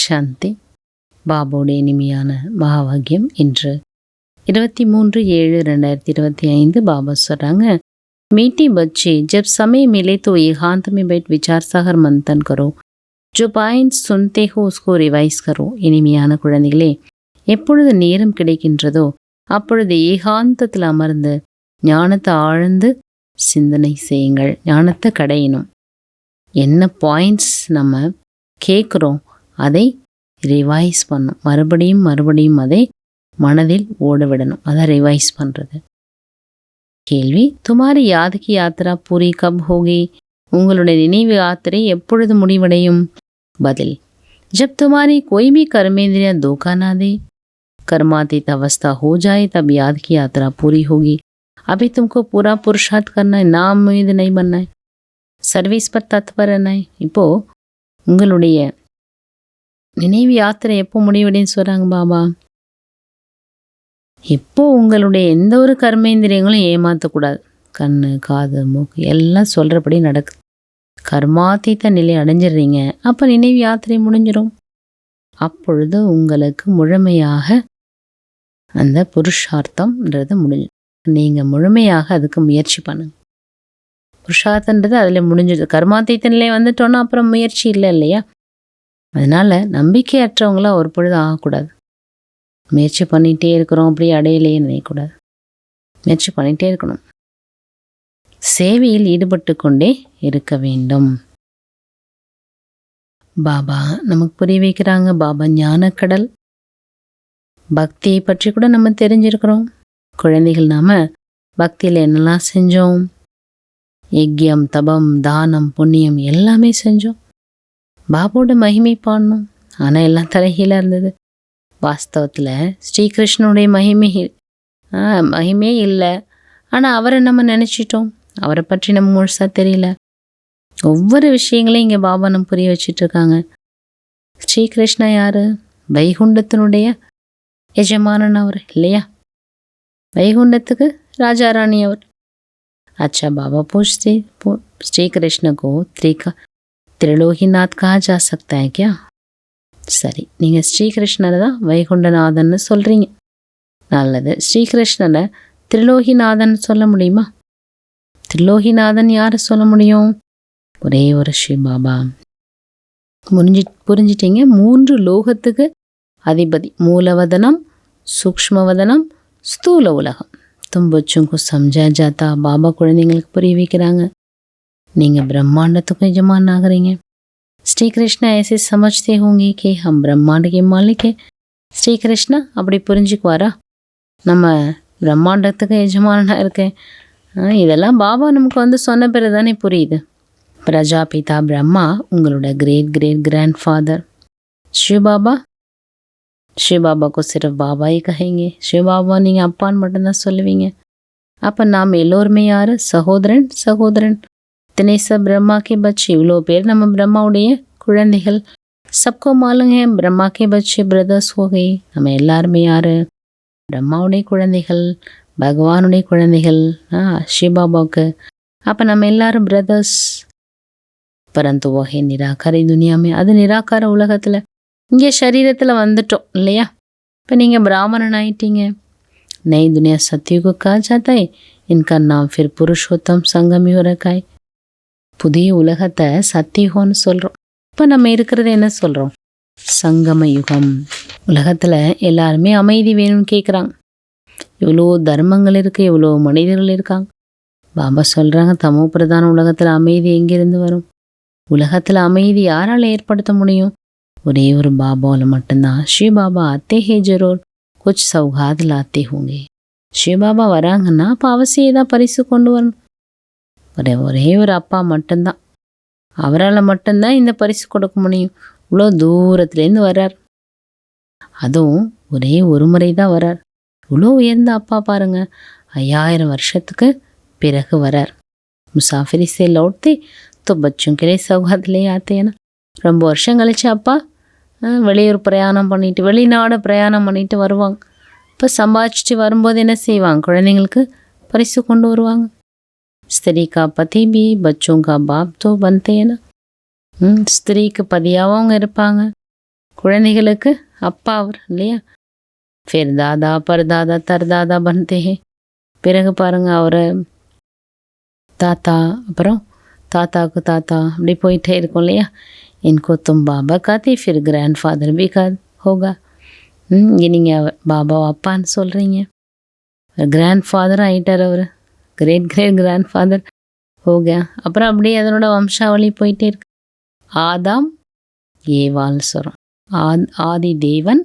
சாந்தி. பாபாவுடைய இனிமையான மகாவாக்கியம். இன்று 23/7/2025 बाबा சொல்றாங்க, मीठी बच्चे जब समय मिले तो एकांत में बैठ विचार सागर मंथन करो, जो पॉइंट सुनते हो उसको रिवाइज करो. இனிமையான குழந்தைகளே, எப்பொழுது நேரம் கிடைக்கின்றதோ அப்பொழுது ஏகாந்தத்தில் அமர்ந்து ஞானத்தை ஆழ்ந்து சிந்தனை செய்யுங்கள். ஞானத்தை கடையணும். என்ன பாயிண்ட்ஸ் நம்ம கேட்குறோம் அதை ரிவைஸ் பண்ணும். மறுபடியும் மறுபடியும் அதை மனதில் ஓட விடணும். அதை ரிவைஸ் பண்ணுறது. கேள்வி, துமாரி யாதுக்கு யாத்திரா பூரி கப் ஹோகி? உங்களுடைய நினைவு யாத்திரை எப்பொழுது முடிவடையும்? பதில், जब तुम्हारी कोई भी कर्मेंद्रियां धोखा ना दे, कर्मातीत अवस्था हो जाए तब याद की यात्रा पूरी होगी. अभी तुमको पूरा पुरुषार्थ करना है, नाम उम्मीद नहीं बनना है, सर्विस पर तत्पर रहना है. இப்போ உங்களுடைய நினைவு யாத்திரை எப்போ முடிவடைன்னு சொல்கிறாங்க பாபா? எப்போ உங்களுடைய எந்த ஒரு கர்மேந்திரியங்களும் ஏமாற்றக்கூடாது. கண்ணு, காது, மூக்கு எல்லாம் சொல்கிறபடி நடக்குது. கர்மாத்தீத்த நிலை அடைஞ்சிடுறீங்க. அப்போ நினைவு யாத்திரை முடிஞ்சிடும். அப்பொழுது உங்களுக்கு முழுமையாக அந்த புருஷார்த்தம்ன்றது முடிஞ்சிடும். நீங்கள் முழுமையாக அதுக்கு முயற்சி பண்ணுங்க. புருஷார்த்தன்றது அதில் முடிஞ்சிடுது. கர்மாத்தீத்த நிலை வந்துட்டோன்னா அப்புறம் முயற்சி இல்லை இல்லையா? அதனால் நம்பிக்கையற்றவங்களாம் ஒரு பொழுது ஆகக்கூடாது. முயற்சி பண்ணிகிட்டே இருக்கிறோம், அப்படி அடையலையே நினைக்கக்கூடாது. முயற்சி பண்ணிகிட்டே இருக்கணும். சேவையில் ஈடுபட்டு கொண்டே இருக்க வேண்டும். பாபா நமக்கு புரிய வைக்கிறாங்க. பாபா ஞானக்கடல். பக்தியை பற்றி கூட நம்ம தெரிஞ்சிருக்கிறோம். குழந்தைகள் நாம் பக்தியில் என்னெல்லாம் செஞ்சோம்? யஜ்யம், தபம், தானம், புண்ணியம் எல்லாமே செஞ்சோம். பாபாவோட மகிமை பாடணும். ஆனால் எல்லாம் தலைகீழாக இருந்தது. வாஸ்தவத்தில் ஸ்ரீகிருஷ்ணனுடைய மகிமே இல்லை. ஆனால் அவரை நம்ம நினச்சிட்டோம். அவரை பற்றி நம்ம முழுசாக தெரியல. ஒவ்வொரு விஷயங்களையும் இங்கே பாபா நம்ம புரிய வச்சிட்ருக்காங்க. ஸ்ரீகிருஷ்ணா யார்? வைகுண்டத்தினுடைய எஜமானன் அவர் இல்லையா? வைகுண்டத்துக்கு ராஜாராணி அவர். अच्छा बाबा पूछते, श्री कृष्ण को त्रिलोकीनाथ कहा जा सकता है क्या? சரி, நீங்கள் ஸ்ரீகிருஷ்ணரை தான் வைகுண்டநாதன்னு சொல்கிறீங்க. நல்லது. ஸ்ரீகிருஷ்ணரை திரிலோகிநாதன் சொல்ல முடியுமா? திரிலோகிநாதன் யாரை சொல்ல முடியும்? ஒரே ஒரு ஸ்ரீ பாபா. புரிஞ்சிட்டீங்க? 3 லோகத்துக்கு அதிபதி. மூலவதனம், சூக்ஷ்மவதனம், ஸ்தூல உலகம். தும் பச்சும் கு சம்ஜா ஜாத்தா. பாபா குழந்தைங்களுக்கு புரிய வைக்கிறாங்க. நீங்கள் பிரம்மாண்டத்துக்கும் எஜமான் ஆகுறீங்க. श्री कृष्ण ऐसे समझते होंगे कि हम ब्रह्मांड के मालिक है. ஸ்ரீ கிருஷ்ணா அப்படி புரிஞ்சுக்குவாரா? நம்ம பிரம்மாண்டத்துக்கு எஜமானாக இருக்கேன். இதெல்லாம் பாபா நமக்கு சொன்ன பிறகு தானே புரியுது. பிரஜாபிதா பிரம்மா உங்களோட great great grandfather. Shivbaba சிவபாபாக்கு சிறப்பு பாபாயே கஹேங்க. சிவபாபா நீங்கள் அப்பான்னு மட்டும்தான் சொல்லுவீங்க. அப்போ நாம் எல்லோருமே யார்? சகோதரன் சகோதரன். इतने सब ब्रह्मा के बच्चे. இவ்வளோ பேர் நம்ம பிரம்மாவுடைய குழந்தைகள். சப்கோ மாலுங்க பிரம்மா கே பச்சே பிரதர்ஸ் ஹோ கயே. நம்ம எல்லாருமே யார்? பிரம்மாவுடைய குழந்தைகள், பகவானுடைய குழந்தைகள். சிவபாபாவுக்கு அப்போ நம்ம எல்லாரும் பிரதர்ஸ். பரந்து வகை நிராகாரி துனியாமே. அது நிராகார உலகத்தில். இங்கே சரீரத்தில் வந்துட்டோம் இல்லையா? இப்போ நீங்கள் பிராமணன் ஆயிட்டீங்க. நை துனியா சத்யுகு கா ஜாத்தா ஹை. இன்கா நாம் ஃபிர் புருஷோத்தம் சங்கம் யூ ரக்கா ஹை. புதிய உலகத்தை சத்தியுகம்னு சொல்கிறோம். இப்போ நம்ம இருக்கிறது என்ன சொல்கிறோம்? சங்கம யுகம். உலகத்தில் எல்லாருமே அமைதி வேணும்னு கேட்குறாங்க. இவ்வளோ தர்மங்கள் இருக்குது, இவ்வளோ மனிதர்கள் இருக்காங்க. பாபா சொல்கிறாங்க, தமோ பிரதான உலகத்தில் அமைதி எங்கேருந்து வரும்? உலகத்தில் அமைதி யாரால் ஏற்படுத்த முடியும்? ஒரே ஒரு பாபாவில் மட்டும்தான். ஸ்ரீ பாபா ஆத்தே ஹே ஜரூர் குச் சௌகாத் லாத்தே ஹோங்கே. ஸ்ரீ பாபா வராங்கன்னா அப்போ அவசியம் தான் பரிசு கொண்டு வரணும். ஒரே ஒரு அப்பா மட்டும்தான். அவரால் மட்டும்தான் இந்த பரிசு கொடுக்க முடியும். இவ்வளோ தூரத்துலேருந்து வர்றார். அதுவும் ஒரே ஒரு முறை தான் வர்றார். இவ்வளோ உயர்ந்த அப்பா பாருங்க. 5000 வருஷத்துக்கு பிறகு வர்றார். முசாஃபிரி சே லௌட்தே தோ பச்சும் கிளே சௌகாத்லே ஆத்தேனா. ரொம்ப வருஷம் கழிச்சு அப்பா வெளியூர் பிரயாணம் பண்ணிட்டு, வெளிநாடு பிரயாணம் பண்ணிட்டு வருவாங்க. இப்போ சம்பாதிச்சுட்டு வரும்போது என்ன செய்வாங்க? குழந்தைங்களுக்கு பரிசு கொண்டு வருவாங்க. स्त्री का पति भी बच्चों का बाप तो बनते हैं ना. ஸ்திரீக்கு பதியாகவும் இருப்பாங்க, குழந்தைகளுக்கு அப்பா அவர் இல்லையா? ஃபிர் தாதா பர்தாதா தர்தாதா பன்தே ஹே. பிறகு பாருங்க அவரை தாத்தா, அப்புறம் தாத்தாவுக்கு தாத்தா, அப்படி போயிட்டே இருக்கும் இல்லையா? இன்கோ தும் பாபா காத்தி ஃபிர் கிராண்ட் ஃபாதர் பி கா ஹோகா. இங்கே நீங்கள் பாபா அப்பான்னு சொல்கிறீங்க, கிராண்ட் ஃபாதர் ஆகிட்டார் அவர், great great grand father Hoga. அப்புறம் அப்படியே அதனோட வம்சாவளி போயிட்டே இருக்கு. ஆதாம் ஏவாள்னு சொல்கிறோம், ஆதி தேவன்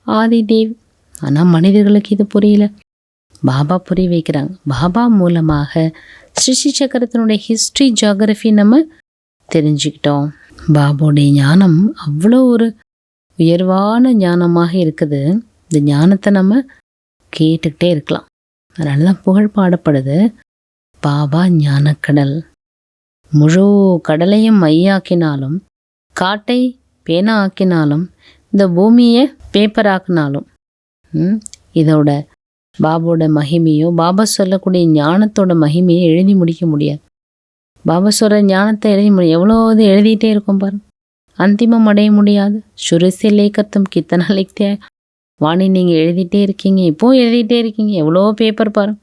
ஆதி தேவ். ஆனால் மனிதர்களுக்கு இது புரியல, பாபா புரிய வைக்கிறாங்க. பாபா மூலமாக ஸ்ருஷ்டி சக்கரத்தினுடைய ஹிஸ்ட்ரி ஜியாகிரஃபி நம்ம தெரிஞ்சுக்கிட்டோம். பாபாவுடைய ஞானம் அவ்வளோ ஒரு உயர்வான ஞானமாக இருக்குது. இந்த ஞானத்தை நம்ம கேட்டுக்கிட்டே இருக்கலாம். அதனால தான் புகழ் பாடப்படுது, பாபா ஞானக்கடல். முழு கடலையும் மையாக்கினாலும், காட்டை பேனா ஆக்கினாலும், இந்த பூமியை பேப்பர் ஆக்கினாலும் இதோட பாபாவோட மகிமையோ, பாபா சொல்லக்கூடிய ஞானத்தோட மகிமையை எழுதி முடிக்க முடியாது. பாபா சொல்கிற ஞானத்தை எழுதி எவ்வளோ இது எழுதிட்டே இருக்கும் பாருங்க, அந்திமம் அடைய முடியாது. சுரசே லேக்கத்தும் கித்தனா லிக்தே. வாணி நீங்கள் எழுதிட்டே இருக்கீங்க, இப்போவும் எழுதிட்டே இருக்கீங்க, எவ்வளோ பேப்பர் பாருங்க.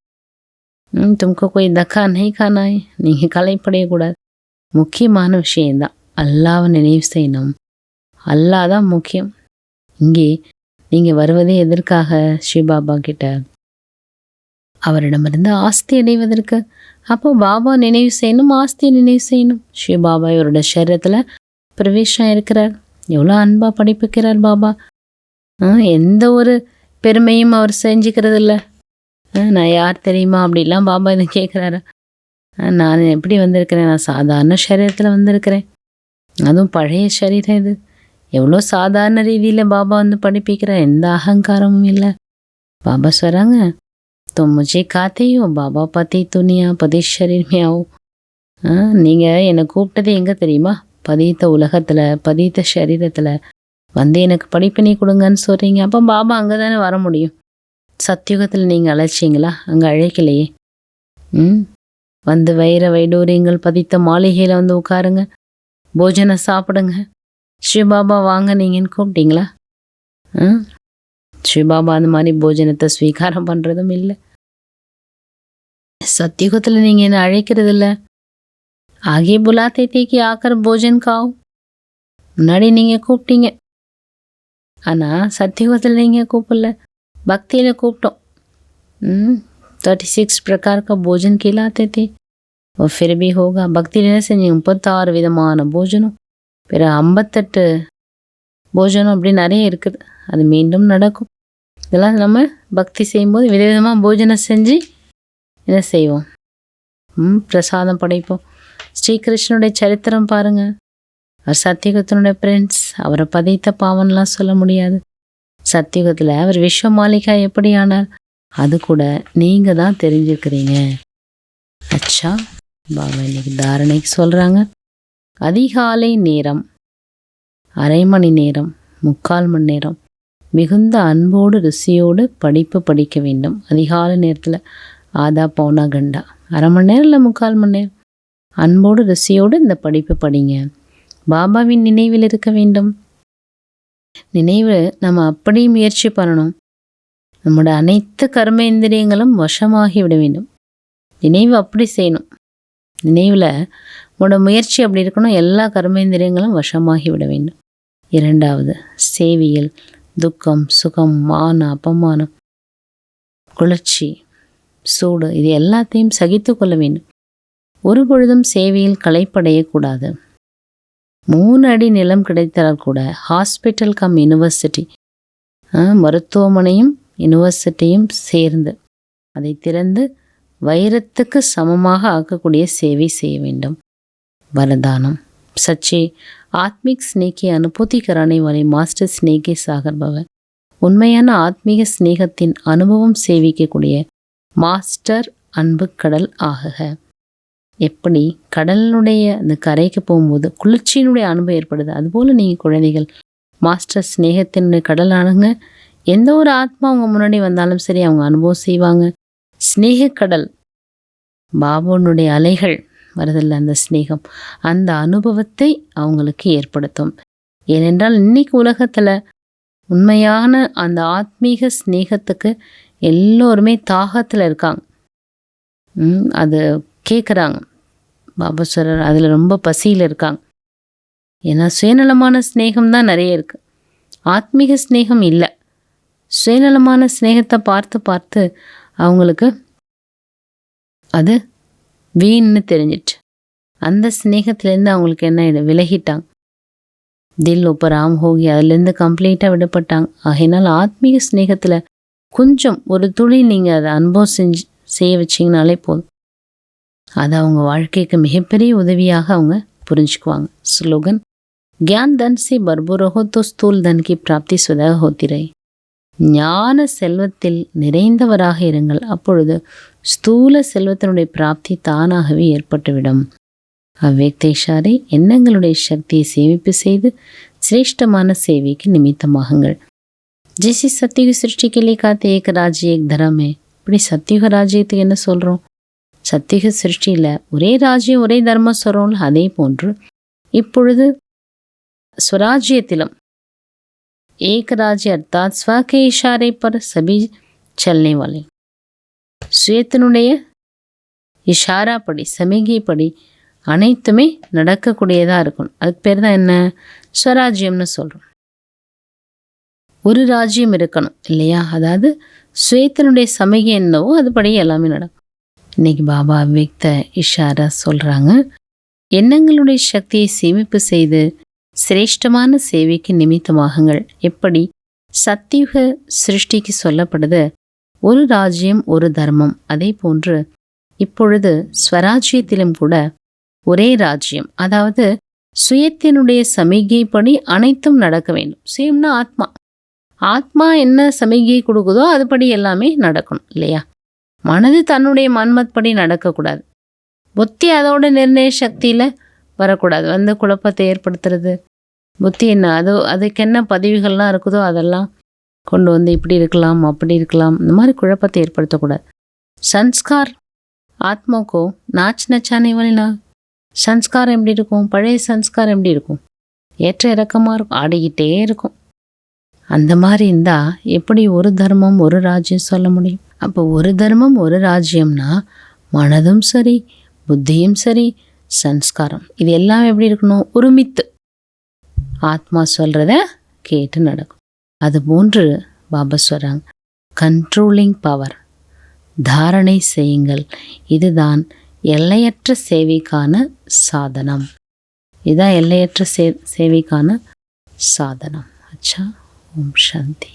தும்கோ போய் தக்கா நெய் கானாய். நீங்கள் கலைப்படையக்கூடாது. முக்கியமான விஷயந்தான் அல்லாவை நினைவு செய்யணும். அல்லா தான் முக்கியம். இங்கே நீங்கள் வருவதே எதற்காக? சிவபாபா கிட்ட அவரிடமிருந்து ஆஸ்தி அடைவதற்கு. அப்போ பாபா நினைவு செய்யணும், ஆஸ்தியை நினைவு செய்யணும். சிவபாபா இவரோட சரீரத்தில் பிரவேசம் இருக்கிறார். எவ்வளோ அன்பாக படிப்புக்கிறார் பாபா. எந்த ஒரு பெருமையும் அவர் செஞ்சுக்கிறது இல்லை. நான் யார் தெரியுமா அப்படிலாம் பாபா இதை கேட்குறாரு. நான் எப்படி வந்திருக்கிறேன்? நான் சாதாரண சரீரத்தில் வந்திருக்கிறேன், அதுவும் பழைய சரீரம். இது எவ்வளோ சாதாரண ரீதியில் பாபா வந்து படிப்பிக்கிறார், எந்த அகங்காரமும் இல்லை. பாபா சொல்கிறாங்க, तुम मुझे खाते हो बाबा पति दुनिया पति शरीर में आओ. நீங்கள் என்னை கூப்பிட்டது எங்கே தெரியுமா? பதித்த உலகத்தில், பதித்த சரீரத்தில் வந்து எனக்கு படிப்பினை கொடுங்கன்னு சொல்கிறீங்க. அப்போ பாபா அங்கே தானே வர முடியும். சத்தியுகத்தில் நீங்கள் அழைச்சிங்களா? அங்கே அழைக்கலையே. வந்து வைர வைடூரியங்கள் பதித்த மாளிகையில் வந்து உட்காருங்க, போஜனை சாப்பிடுங்க, சிவபாபா வாங்க நீங்கன்னு கூப்பிட்டீங்களா? சிவபாபா அந்த மாதிரி போஜனத்தை ஸ்வீகாரம் பண்ணுறதும் இல்லை. சத்தியுகத்தில் நீங்கள் என்ன அழைக்கிறது இல்லை. ஆகே புலாத்தே தேக்கி ஆக்கர் போஜன் காவ். முன்னாடி நீங்கள் கூப்பிட்டீங்க, ஆனால் சத்தியுகத்தில் நீங்கள் கூப்பிடல, பக்தியில் கூப்பிட்டோம். 36 प्रकार का भोजन खिलाते थे और फिर भी होगा. பக்தியில் என்ன செஞ்சீங்க? 36 விதமான போஜனம், பிற 58 போஜனம், அப்படி நிறைய இருக்குது. அது மீண்டும் நடக்கும். இதெல்லாம் நம்ம பக்தி செய்யும்போது விதவிதமாக போஜனம் செஞ்சு என்ன செய்வோம்? பிரசாதம் படைப்போம். ஸ்ரீகிருஷ்ணனுடைய சரித்திரம் பாருங்கள். அவர் சத்தியுகத்தினுடைய பிரின்ஸ். அவரை பதித்த பாவன்லாம் சொல்ல முடியாது. சத்தியுகத்தில் அவர் விஸ்வ மாளிகா எப்படி ஆனார், அது கூட நீங்கள் தான் தெரிஞ்சுக்கிறீங்க. அச்சா, பாபா இன்னைக்கு தாரணைக்கு சொல்கிறாங்க, அதிகாலை நேரம், அரை மணி நேரம், 3/4 மணி நேரம் மிகுந்த அன்போடு ருசியோடு படிப்பு படிக்க வேண்டும். அதிகாலை நேரத்தில் ஆதா பௌனா கண்டா, அரை மணி நேரம் இல்லை 3/4 மணி நேரம் அன்போடு ருசியோடு இந்த படிப்பு படிங்க. பாபாவின் நினைவில் இருக்க வேண்டும். நினைவு நம்ம அப்படி முயற்சி பண்ணணும். நம்மளோட அனைத்து கர்மேந்திரியங்களும் வசமாகி விட வேண்டும். நினைவு அப்படி செய்யணும். நினைவில் உங்களோட முயற்சி அப்படி இருக்கணும். எல்லா கர்மேந்திரியங்களும் வசமாகி விட வேண்டும். 2வது, சேவியல், துக்கம், சுகம், மான அப்பமானம், குளிர்ச்சி, சூடு, இது எல்லாத்தையும் சகித்து கொள்ள வேண்டும். ஒரு பொழுதும் சேவையில் களைப்படையக்கூடாது. 3 அடி நிலம் கிடைத்தால் கூட ஹாஸ்பிட்டல் கம் யூனிவர்சிட்டி, மருத்துவமனையும் யூனிவர்சிட்டியும் சேர்ந்து அதை திறந்து வைரத்துக்கு சமமாக ஆக்கக்கூடிய சேவை செய்ய வேண்டும். வரதானம், சச்சே ஆத்மிக் ஸ்நேகி அனுபூதி கரானே வாலே மாஸ்டர் ஸ்நேகி சாகர் பவ. உண்மையான ஆத்மீக ஸ்நேகத்தின் அனுபவம் சேவிக்கக்கூடிய மாஸ்டர் அன்பு கடல் ஆகுக. எப்படி கடலினுடைய அந்த கரைக்கு போகும்போது குளிர்ச்சியினுடைய அனுபவம் ஏற்படுது, அதுபோல் நீங்கள் குழந்தைகள் மாஸ்டர் ஸ்நேகத்தினுடைய கடல் ஆனுங்க. எந்த ஒரு ஆத்மா அவங்க முன்னாடி வந்தாலும் சரி, அவங்க அனுபவம் செய்வாங்க. ஸ்நேக கடல், பாபாவுடைய அலைகள் வருதில்ல, அந்த ஸ்நேகம் அந்த அனுபவத்தை அவங்களுக்கு ஏற்படுத்தும். ஏனென்றால் இன்னைக்கு உலகத்தில் உண்மையான அந்த ஆத்மீக ஸ்நேகத்துக்கு எல்லோருமே தாகத்தில் இருக்காங்க. அது கேட்குறாங்க. பாபா சொல்றார் அதில் ரொம்ப பசியில் இருக்காங்க. ஏன்னா சுயநலமான ஸ்நேகம் தான் நிறைய இருக்குது, ஆத்மீக ஸ்நேகம் இல்லை. சுயநலமான ஸ்நேகத்தை பார்த்து பார்த்து அவங்களுக்கு அது வீண்னு தெரிஞ்சிட்டு அந்த ஸ்நேகத்துலேருந்து அவங்களுக்கு என்ன விலகிட்டாங்க. தில் உப்பராம் ஹோகி அதுலேருந்து கம்ப்ளீட்டாக விடப்பட்டாங்க. ஆகையினால் ஆத்மீக ஸ்நேகத்தில் கொஞ்சம் ஒரு துளி நீங்கள் அதை அனுபவம் செய்ய வச்சிங்கனாலே போதும். அது அவங்க வாழ்க்கைக்கு மிகப்பெரிய உதவியாக அவங்க புரிஞ்சுக்குவாங்க. ஸ்லோகன் ज्ञान धन से भरपूर हो तो स्थूल धन की प्राप्ति स्वतः होती रही. ஞான செல்வத்தில் நிறைந்தவராக இருங்கள், அப்பொழுது ஸ்தூல செல்வத்தினுடைய பிராப்தி தானாகவே ஏற்பட்டுவிடும். அவ்வியக்த இஷாரை எண்ணங்களுடைய சக்தியை சேமிப்பு செய்து சிரேஷ்டமான சேவைக்கு நிமித்தமாகுங்கள். ஜெய்சி சத்தியுக சிருஷ்டிக்கு लिए कहते एक राज्य एक धर्म है. இப்படி சத்தியுக ராஜ்யத்துக்கு என்ன சொல்கிறோம்? சத்தியுக சிருஷ்டியில் ஒரே ராஜ்யம் ஒரே தர்மம் சொல்கிறோம்ல, அதே போன்று இப்பொழுது स्वराज्यத்திலும் एक राज्य अर्थात स्व के इशारे पर सभी चलने वाले, சுயத்தினுடைய இஷாரா படி சமிகை படி அனைத்துமே நடக்கக்கூடியதாக இருக்கணும். அதுக்கு பேர் தான் என்ன? ஸ்வராஜ்யம்னு சொல்கிறோம். ஒரு ராஜ்யம் இருக்கணும் இல்லையா? அதாவது சுயத்தினுடைய சமிகை என்னவோ அதுபடி எல்லாமே நடக்கும். இன்னைக்கு பாபா அவ்வியக்த இஷாரா சொல்கிறாங்க, எண்ணங்களுடைய சக்தியை சேமிப்பு செய்து சிரேஷ்டமான சேவைக்கு நிமித்தமாகுங்கள். எப்படி சத்தியுக சிருஷ்டிக்கு சொல்லப்படுது ஒரு ராஜ்யம் ஒரு தர்மம், அதே போன்று இப்பொழுது ஸ்வராஜ்யத்திலும் கூட ஒரே ராஜ்யம், அதாவது சுயத்தினுடைய சமிகைப்படி அனைத்தும் நடக்க வேண்டும். சுயம்னா ஆத்மா, ஆத்மா என்ன சமிகை கொடுக்குதோ அதுபடி எல்லாமே நடக்கணும் இல்லையா? மனது தன்னுடைய மன்மத் படி நடக்கக்கூடாது. புத்தி அதோட நிர்ணய சக்தியில் வரக்கூடாது, வந்து குழப்பத்தை ஏற்படுத்துறது. புத்தி என்ன அதுக்கு என்ன பதிவுகள்லாம் இருக்குதோ அதெல்லாம் கொண்டு வந்து இப்படி இருக்கலாம் அப்படி இருக்கலாம், இந்த மாதிரி குழப்பத்தை ஏற்படுத்தக்கூடாது. சன்ஸ்கார் ஆத்மாக்கோ நாச் நச்சானே வலினா, சன்ஸ்காரம் எப்படி இருக்கும்? பழைய சன்ஸ்காரம் எப்படி இருக்கும்? ஏற்ற இறக்கமாக இருக்கும், ஆடிக்கிட்டே இருக்கும். அந்த மாதிரி இருந்தால் எப்படி ஒரு தர்மம் ஒரு ராஜ்யம் சொல்ல முடியும்? அப்போ ஒரு தர்மம் ஒரு ராஜ்யம்னா மனதும் சரி புத்தியும் சரி சன்ஸ்காரம் இது எல்லாம் எப்படி இருக்கணும்? ஒருமித்து ஆத்மா சொல்கிறத கேட்டு நடக்கும். அதுபோன்று பாபா சொல்கிறாங்க, கண்ட்ரோலிங் பவர் தாரணை செய்யுங்கள், இதுதான் எல்லையற்ற சேவைக்கான சாதனம். இதுதான் எல்லையற்ற சேவைக்கான சாதனம். அச்சா, ஓம் சாந்தி.